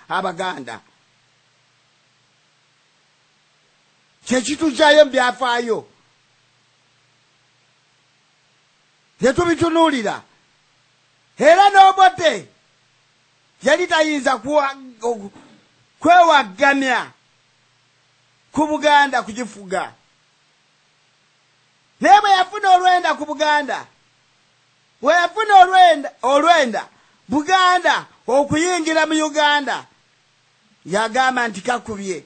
Abaganda kyekituzayo byafaayo netubitunuulira era n'Obote yali tayinza kwewagamya ku Buganda kugifuga naye bwe yafuna olwenda ku Buganda bwe yafuna olwenda Buganda okuyingira mu Uganda yagamba nti kakubye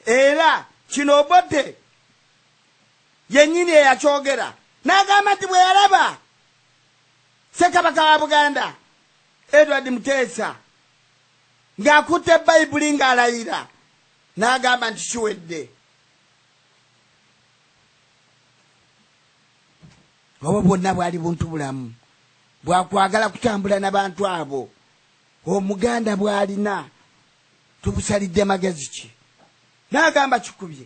era kino Obote yennyini eyakyogera n'agamba nti bwe yalaba Ssekabaka wa Buganda Edward Muteesa ng'akutte Bayibuli ng'alayira n'agamba nti kiwedde obwo bwonna bwali buntu bulamu bwakwagala kutambula n'abantu abo Omuganda bw'alina tubusalidde magezi ki n'agamba kikubye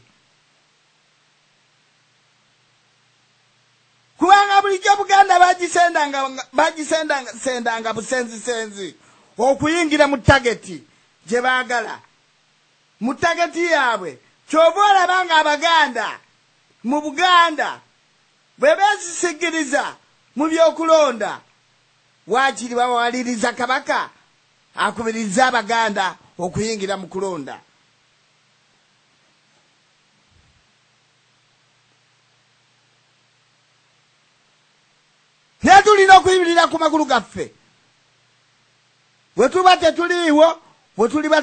kubanga bulijjo Buganda bagisendanga busenzi okuyingira mu tageti gye baagala mu tageti yaabwe kyova olaba nga Abaganda mu Buganda bwe beesisigiriza mu by'okulonda waakiri bawaliriza Kabaka akubiriza Abaganda okuyingira mu kulonda naye tulina okuyimirira ku magulu gaffe bwe tuba tetuliiwo bwe tuliba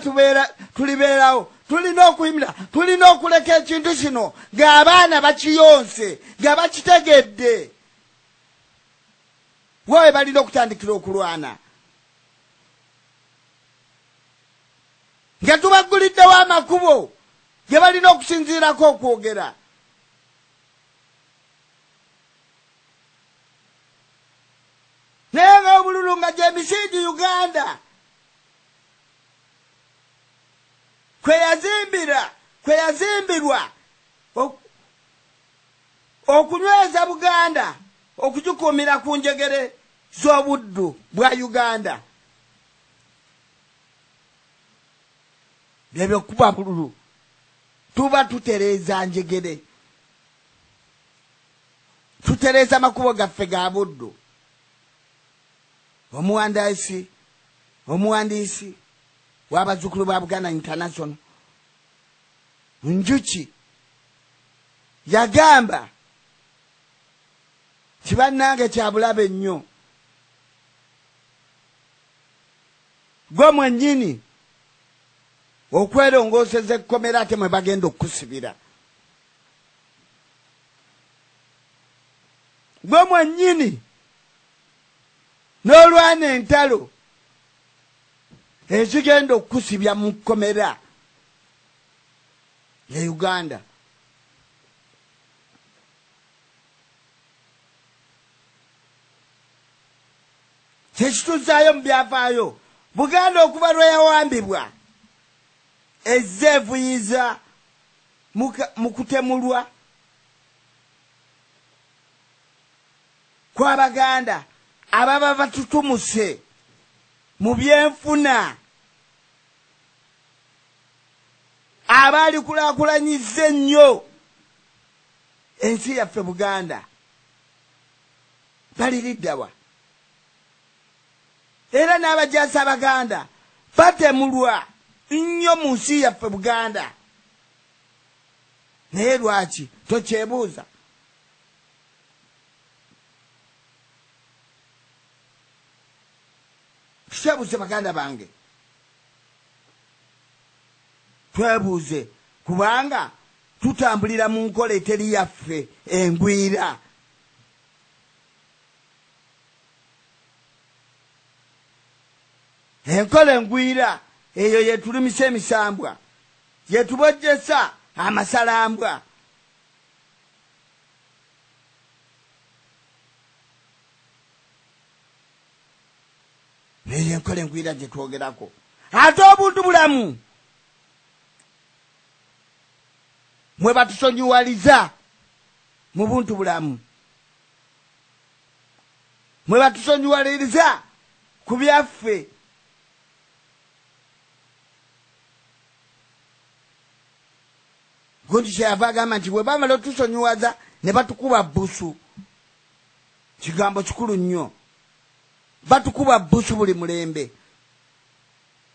tulibeerawo tulina okuyimirira tulina okuleka ekintu kino ng'abaana bakiyonse nga bakitegedde wowe balina okutandikira okulwana nga tubaguliddewo amakubo ge balina okusinziirako okwogera naye nga obululu nga gy'emisindi Uganda kwe yazimbirwa okunyweza Buganda okugikuumira ku njegere z'obuddu bwa Uganda byebyo kuba bululu tuba tutereeza njegere tutereeza makubo gaffe ga buddu omuwandiisi w'abazzukulu ba Buganda International Njuki yagamba kibannange kyabulabe nnyo gwe mwennyini okwerongoseza ekkomera ate mwe bagenda okukusibira gwe mwennyini n'olwana entalo ezigenda okukusibya mu kkomera ya Uganda kyekituzaayo mu byafaayo Buganda okuba lwe yawambibwa ezze evuyiza mu kutemulwa kw'Abaganda ababa batutumuse mu byenfuna abaali kulaakulanyizza ennyo ensi yaffe Buganda baliriddawa era n'abajaasi Abaganda batemulwa nnyo mu nsi yaffe Buganda naye lwaki tokyebuuza twebuuze Baganda bange twebuuze kubanga tutambulira mu nkola eteri yaffe engwira enkola engwira eyo yetulimisa emisambwa yetubojjesa amasalambwa neyo enkola engwira gye twogerako ate obuntu bulamu mwe batusonyiwaliza mu buntu bulamu mwe batusonyiwaliriza ku byaffe gundi kyeyava agamba nti bwe bamala otusonyiwaza ne batukuba busu. Kigambo kikulu nnyo. Batukuba busu buli mulembe.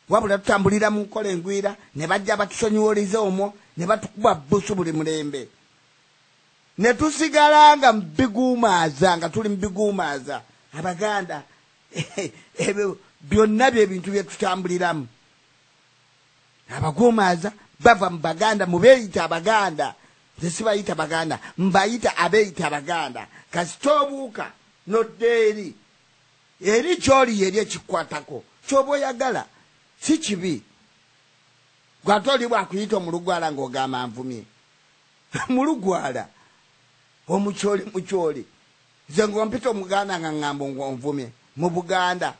Wabula tutambulira mu nkola engwira ne bajja batusonyiwolize omwo ne batukuba busu buli mulembe. Ne tusigala nga mbiguumaaza nga tuli mbiguumaaza. Abaganda ebyo byonna by'ebintu bye tutambuliramu. Abaguumaaza bava mu Baganda mubeeyita Abaganda. Nze sibayita Baganda, mbayita abeeyita Abaganda. Kasita obuuka nodde eri ky'oli eri ekikwatako ky'oba oyagala si kibi. Gwate oli bwakuyita omulugwala ng'ogamba nvumye. Mulugwala omukyoli nze ng'ompita Omuganda nga ŋŋamba nvumye mu Buganda.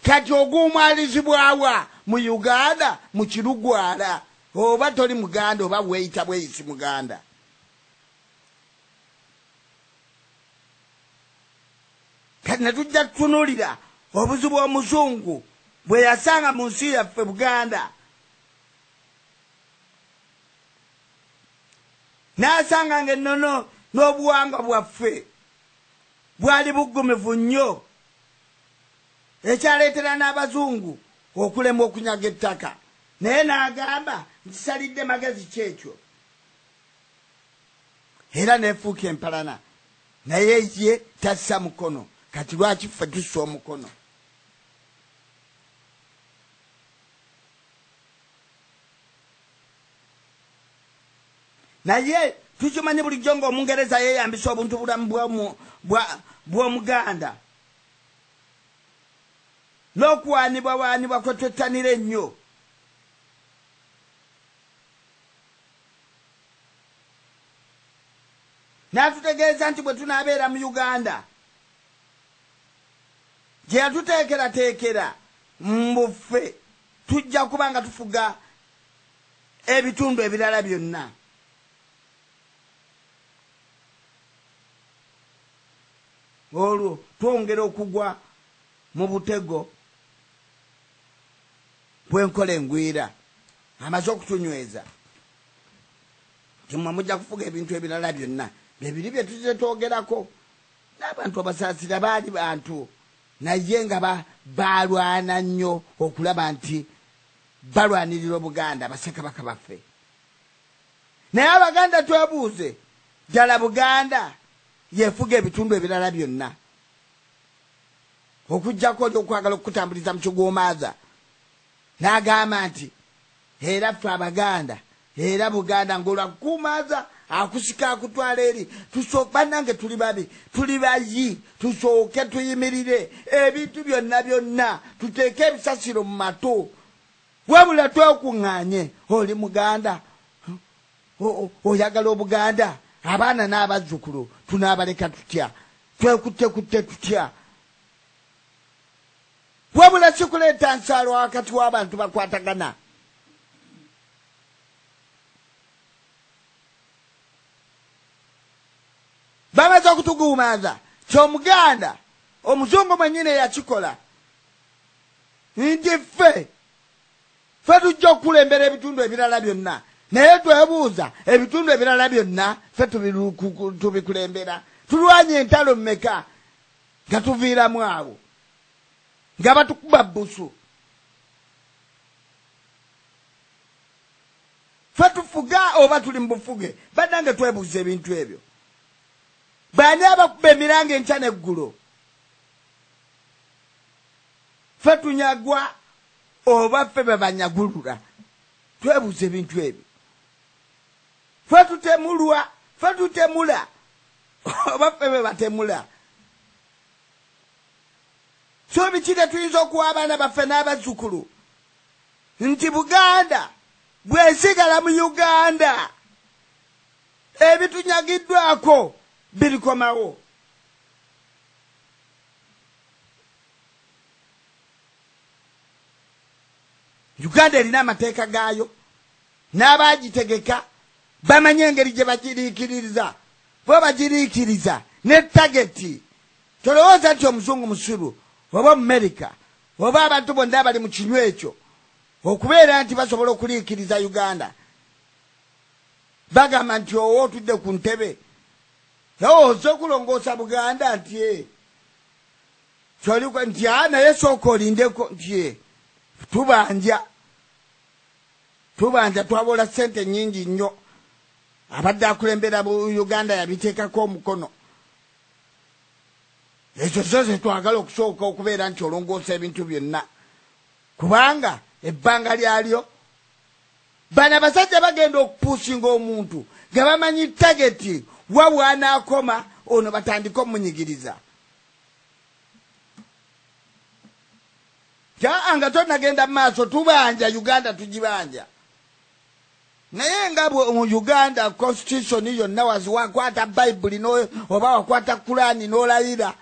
Kati oguumalizibwawa mu Uganda mu Kirugwala oba toli Muganda oba weeyita bweyisi Muganda. Kati ne tujja tutunuulira obuzibu Omuzungu bwe yasanga mu nsi yaffe Buganda. N'asanga ng'ennono n'obuwangwa bwaffe bwali buggumivu nnyo ekyaleetera n'Abazungu okulema okunyaga ettaka. Naye n'agamba nkisalidde magezi kyekyo. Era neefuuka empalana. Naye ye tassa mukono. Kati lwaki ffe tussa omukono? Naye tukimanyi bulijjo ng'Omungereza yeeyambisa obuntu bulamu bw'Omuganda. N'okuwaanibwa kwe twettanira ennyo. N'atutegeeza nti bwe tunaabeera mu Uganda gye yatuteekerateekera mbuffe tujja kuba nga tufuga ebitundu ebirala byonna. Olwo twongera okugwa mu butego bw'enkola engwira amaze okutunyweza. Kimwe mujja kufuga ebintu ebirala byonna bibiri bye tuzze twogerako. N'abantu abasaasira baali bantu naye nga balwana nnyo okulaba nti balwanirira Obuganda bassekabaka baffe. Naye Abaganda twebuuze ddala Buganda yefuga ebitundu ebirala byonna okuggyako oli okwagala okutambuliza mu kiguumaaza. N'agamba nti era ffe Abaganda era Buganda ng'olwakuguumaaza akusika akutwala eri bannange tuli babi tuli bayi tusooke tuyimirire ebintu byonna tuteeke ebisasiro mu mato wabula twekuŋŋaanye. Oli Muganda oyagala Obuganda abaana n'abazzukulu tunaabaleka tutya twekutte tutya wabula sikuleeta nsaalo wakati w'abantu bakwatagana. Bamaze okutuguumaaza ky'Omuganda Omuzungu mwennyini yakikola nti ffe tujja okukulembera ebitundu ebirala byonna. Naye twebuuza ebitundu ebirala byonna ffe tubikulembera. Tulwanye entalo mmeka nga tuviiramu abo nga batukuba busu. Ffe tufuga oba tuli mu bufuge? Bannange twebuuza ebintu ebyo. Baani abakuba emiranga enkya n'eggulo? Ffe tunyagwa oba ffe be banyagulula? Twebuuza ebintu ebyo. Ffe tutemula oba ffe be batemula? So biki tuyinza okuwa abaana baffe n'abazzukulu nti Buganda bw'esigala mu Uganda ebitunyagiddwako birikomawo? Uganda erina amateeka gaayo n'abaagitegeka bamanye engeri gye bagiriikiririza. Bwe bagiriikiriza ne tageti. Tolowooza nti Omuzungu musiru oba Amerika oba abantu bonna abali mu kinywa ekyo okubeera nti basobola okuliikiriza Uganda. bagamba nti owo otudde ku ntebe oze okulongoosa Buganda nti kyolikwe nti naye sooka olindeko nti tubanja twabola ssente nnyingi nnyo abadde akulembera Uganda yabiteekako omukono ekyo zo ze twagala okusooka okubeera nti olongoosa ebintu byonna kubanga ebbanga lyalyo bana basajja bagenda okupuusinga omuntu nga bamanyi tageti wa bw'anaakoma ono batandika omunyigiriza nga tonagenda mu maaso tubanja Uganda tugibanja naye nga mu Uganda constitution yonna waziwakwata Bible oba wakwata Kurani n'olayira